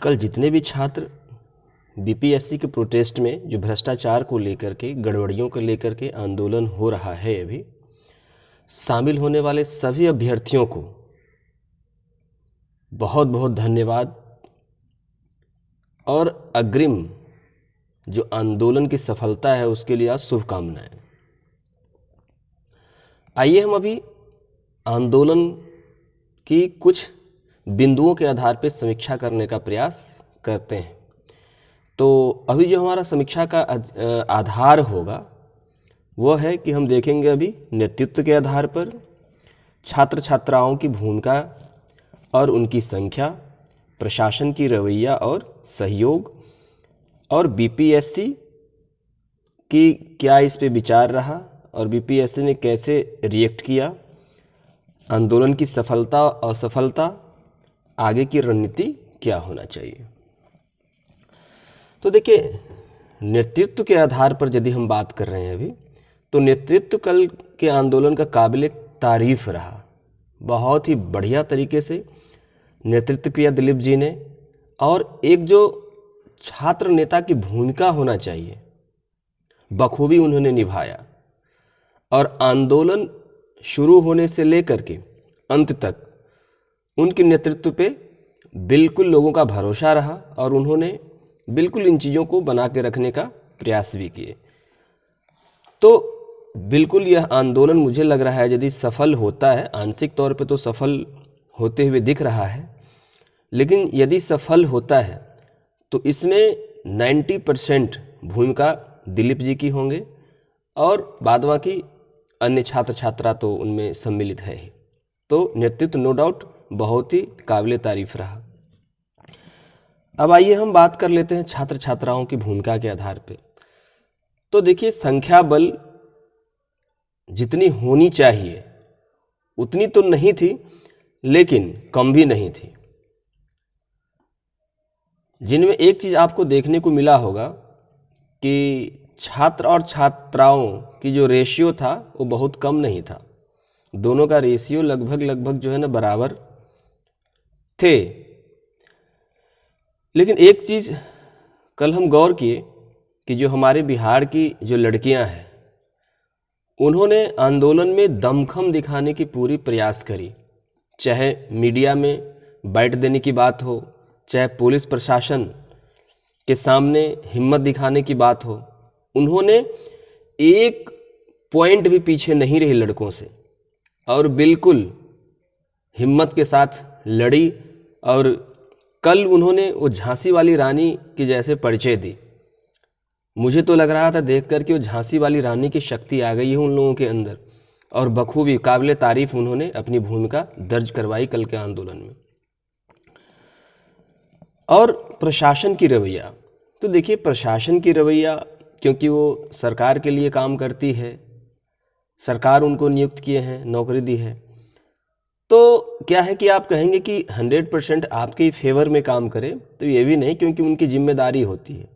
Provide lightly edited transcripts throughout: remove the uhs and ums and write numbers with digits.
कल जितने भी छात्र बीपीएससी के प्रोटेस्ट में जो भ्रष्टाचार को लेकर के, गड़बड़ियों को लेकर के आंदोलन हो रहा है, अभी शामिल होने वाले सभी अभ्यर्थियों को बहुत बहुत धन्यवाद और अग्रिम जो आंदोलन की सफलता है उसके लिए आज शुभकामनाएं। आइए हम अभी आंदोलन की कुछ बिंदुओं के आधार पर समीक्षा करने का प्रयास करते हैं। तो अभी जो हमारा समीक्षा का आधार होगा वो है कि हम देखेंगे अभी नेतृत्व के आधार पर छात्र छात्राओं की भूमिका और उनकी संख्या, प्रशासन की रवैया और सहयोग, और बीपीएससी की क्या इस पे विचार रहा और बीपीएससी ने कैसे रिएक्ट किया, आंदोलन की सफलता और असफलता, आगे की रणनीति क्या होना चाहिए। तो देखिए, नेतृत्व के आधार पर यदि हम बात कर रहे हैं अभी, तो नेतृत्व कल के आंदोलन का काबिल तारीफ रहा। बहुत ही बढ़िया तरीके से नेतृत्व किया दिलीप जी ने, और एक जो छात्र नेता की भूमिका होना चाहिए बखूबी उन्होंने निभाया, और आंदोलन शुरू होने से लेकर के अंत तक उनके नेतृत्व पे बिल्कुल लोगों का भरोसा रहा और उन्होंने बिल्कुल इन चीज़ों को बना के रखने का प्रयास भी किए। तो बिल्कुल यह आंदोलन मुझे लग रहा है यदि सफल होता है, आंशिक तौर पे तो सफल होते हुए दिख रहा है, लेकिन यदि सफल होता है तो इसमें 90% भूमिका दिलीप जी की होंगे और बाद बाकी अन्य छात्र छात्रा तो उनमें सम्मिलित है ही। तो नेतृत्व नो डाउट बहुत ही काबिल तारीफ रहा। अब आइए हम बात कर लेते हैं छात्र छात्राओं की भूमिका के आधार पे। तो देखिए, संख्या बल जितनी होनी चाहिए उतनी तो नहीं थी, लेकिन कम भी नहीं थी। जिनमें एक चीज़ आपको देखने को मिला होगा कि छात्र और छात्राओं की जो रेशियो था वो बहुत कम नहीं था। दोनों का रेशियो लगभग जो है ना बराबर थे। लेकिन एक चीज़ कल हम गौर किए कि जो हमारे बिहार की जो लड़कियां हैं उन्होंने आंदोलन में दमखम दिखाने की पूरी प्रयास करी। चाहे मीडिया में बाइट देने की बात हो, चाहे पुलिस प्रशासन के सामने हिम्मत दिखाने की बात हो, उन्होंने एक पॉइंट भी पीछे नहीं रही लड़कों से और बिल्कुल हिम्मत के साथ लड़ी। और कल उन्होंने वो झांसी वाली रानी की जैसे परिचय दी। मुझे तो लग रहा था देख कर कि वो झांसी वाली रानी की शक्ति आ गई है उन लोगों के अंदर, और बखूबी काबिल तारीफ उन्होंने अपनी भूमिका दर्ज करवाई कल के आंदोलन में। और प्रशासन की रवैया, तो देखिए प्रशासन की रवैया, क्योंकि वो सरकार के लिए काम करती है, सरकार उनको नियुक्त किए हैं, नौकरी दी है, तो क्या है कि आप कहेंगे कि 100% आपके फेवर में काम करे, तो ये भी नहीं, क्योंकि उनकी जिम्मेदारी होती है।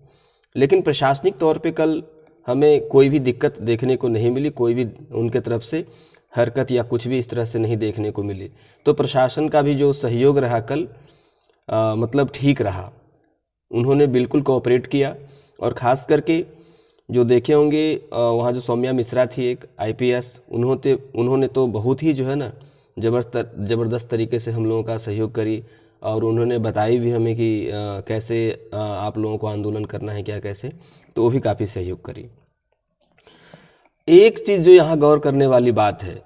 लेकिन प्रशासनिक तौर पे कल हमें कोई भी दिक्कत देखने को नहीं मिली, कोई भी उनके तरफ से हरकत या कुछ भी इस तरह से नहीं देखने को मिली। तो प्रशासन का भी जो सहयोग रहा कल मतलब ठीक रहा। उन्होंने बिल्कुल कोऑपरेट किया, और ख़ास करके जो देखे होंगे वहाँ जो सौम्या मिश्रा थी एक आईपीएस, उन्होंने तो बहुत ही जो है ना ज़बरदस्त तरीके से हम लोगों का सहयोग करी, और उन्होंने बताई भी हमें कि कैसे आप लोगों को आंदोलन करना है, क्या कैसे, तो वो भी काफ़ी सहयोग करी। एक चीज़ जो यहाँ गौर करने वाली बात है,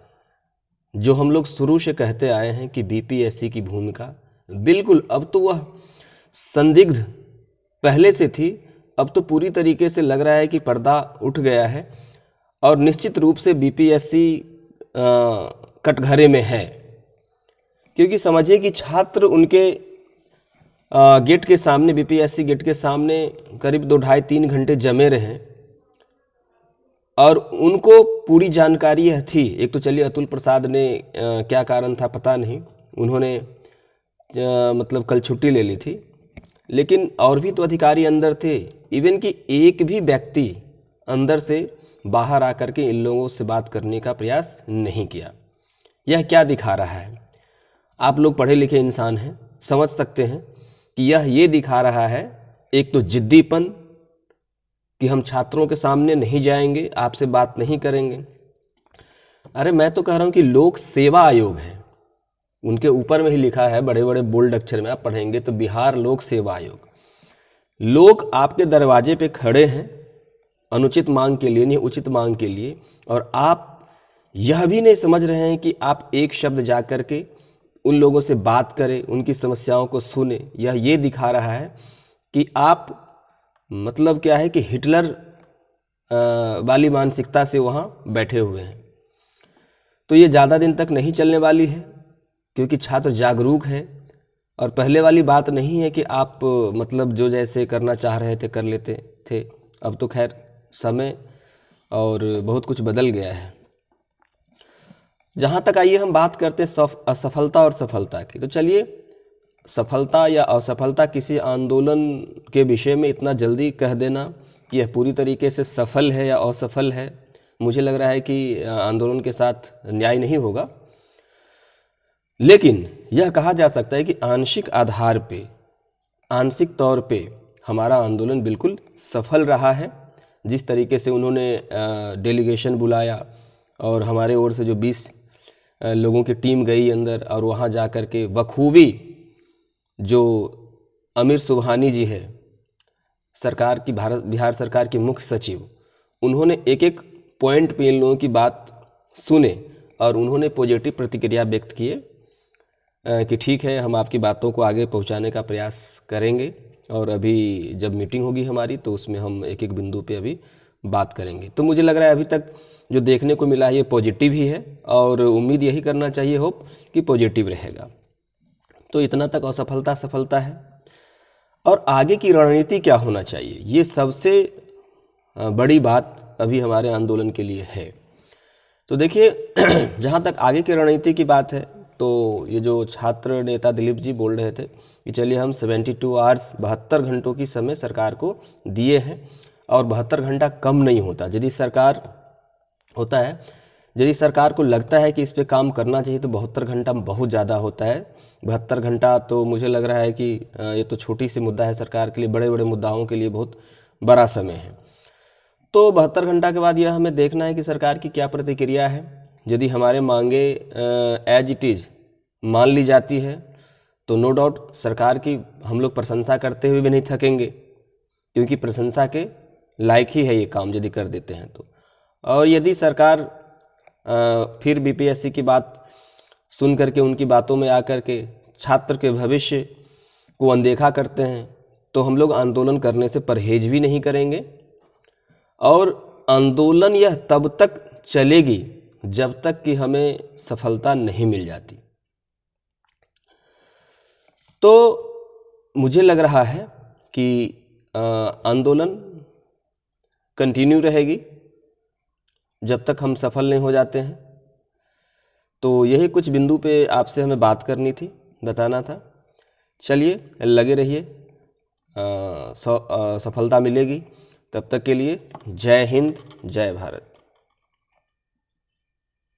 जो हम लोग शुरू से कहते आए हैं कि बीपीएससी की भूमिका बिल्कुल, अब तो वह संदिग्ध पहले से थी, अब तो पूरी तरीके से लग रहा है कि पर्दा उठ गया है, और निश्चित रूप से बीपीएससी कटघरे में है। क्योंकि समझिए कि छात्र उनके गेट के सामने, बीपीएससी गेट के सामने करीब 2 ढाई 3 घंटे जमे रहे, और उनको पूरी जानकारी यह थी। एक तो चलिए अतुल प्रसाद ने क्या कारण था पता नहीं, उन्होंने मतलब कल छुट्टी ले ली थी, लेकिन और भी तो अधिकारी अंदर थे। इवन कि एक भी व्यक्ति अंदर से बाहर आकर के इन लोगों से बात करने का प्रयास नहीं किया। यह क्या दिखा रहा है? आप लोग पढ़े लिखे इंसान हैं, समझ सकते हैं कि यह ये दिखा रहा है, एक तो जिद्दीपन कि हम छात्रों के सामने नहीं जाएंगे, आपसे बात नहीं करेंगे। अरे मैं तो कह रहा हूं कि लोक सेवा आयोग है, उनके ऊपर में ही लिखा है बड़े बड़े बोल्ड अक्षर में, आप पढ़ेंगे तो बिहार लोक सेवा आयोग। लोग आपके दरवाजे पे खड़े हैं अनुचित मांग के लिए, नहीं उचित मांग के लिए, और आप यह भी नहीं समझ रहे हैं कि आप एक शब्द जा कर के उन लोगों से बात करें, उनकी समस्याओं को सुने। यह ये दिखा रहा है कि आप मतलब क्या है कि हिटलर वाली मानसिकता से वहाँ बैठे हुए हैं। तो ये ज़्यादा दिन तक नहीं चलने वाली है, क्योंकि छात्र जागरूक है। और पहले वाली बात नहीं है कि आप मतलब जो जैसे करना चाह रहे थे कर लेते थे। अब तो खैर समय और बहुत कुछ बदल गया है। जहाँ तक आइए हम बात करते हैं असफलता और सफलता की, तो चलिए सफलता या असफलता किसी आंदोलन के विषय में इतना जल्दी कह देना कि यह पूरी तरीके से सफल है या असफल है, मुझे लग रहा है कि आंदोलन के साथ न्याय नहीं होगा। लेकिन यह कहा जा सकता है कि आंशिक आधार पे, आंशिक तौर पे हमारा आंदोलन बिल्कुल सफल रहा है। जिस तरीके से उन्होंने डेलीगेशन बुलाया और हमारे ओर से जो 20 लोगों की टीम गई अंदर, और वहाँ जा कर के बखूबी जो अमीर सुबहानी जी है, सरकार की, बिहार सरकार के मुख्य सचिव, उन्होंने एक एक पॉइंट पे इन लोगों की बात सुने और उन्होंने पॉजिटिव प्रतिक्रिया व्यक्त किए कि ठीक है, हम आपकी बातों को आगे पहुंचाने का प्रयास करेंगे, और अभी जब मीटिंग होगी हमारी तो उसमें हम एक एक बिंदु पे अभी बात करेंगे। तो मुझे लग रहा है अभी तक जो देखने को मिला है ये पॉजिटिव ही है, और उम्मीद यही करना चाहिए, होप कि पॉजिटिव रहेगा। तो इतना तक असफलता सफलता है। और आगे की रणनीति क्या होना चाहिए, ये सबसे बड़ी बात अभी हमारे आंदोलन के लिए है। तो देखिए जहाँ तक आगे की रणनीति की बात है, तो ये जो छात्र नेता दिलीप जी बोल रहे थे कि चलिए हम 72 आवर्स 72 घंटों की समय सरकार को दिए हैं, और 72 घंटा कम नहीं होता। यदि सरकार होता है, यदि सरकार को लगता है कि इस पे काम करना चाहिए तो 72 घंटा बहुत ज़्यादा होता है। 72 घंटा तो मुझे लग रहा है कि ये तो छोटी सी मुद्दा है, सरकार के लिए बड़े बड़े मुद्दाओं के लिए बहुत बड़ा समय है। तो 72 घंटा के बाद यह हमें देखना है कि सरकार की क्या प्रतिक्रिया है। यदि हमारे मांगे एज इट इज़ मान ली जाती है तो नो डाउट सरकार की हम लोग प्रशंसा करते हुए भी नहीं थकेंगे, क्योंकि प्रशंसा के लायक ही है ये काम यदि कर देते हैं तो। और यदि सरकार फिर बीपीएससी की बात सुन करके, उनकी बातों में आकर के छात्र के भविष्य को अनदेखा करते हैं, तो हम लोग आंदोलन करने से परहेज भी नहीं करेंगे। और आंदोलन यह तब तक चलेगी जब तक कि हमें सफलता नहीं मिल जाती। तो मुझे लग रहा है कि आंदोलन कंटिन्यू रहेगी जब तक हम सफल नहीं हो जाते हैं। तो यही कुछ बिंदु पे आपसे हमें बात करनी थी, बताना था। चलिए लगे रहिए, सफलता मिलेगी। तब तक के लिए जय हिंद, जय भारत।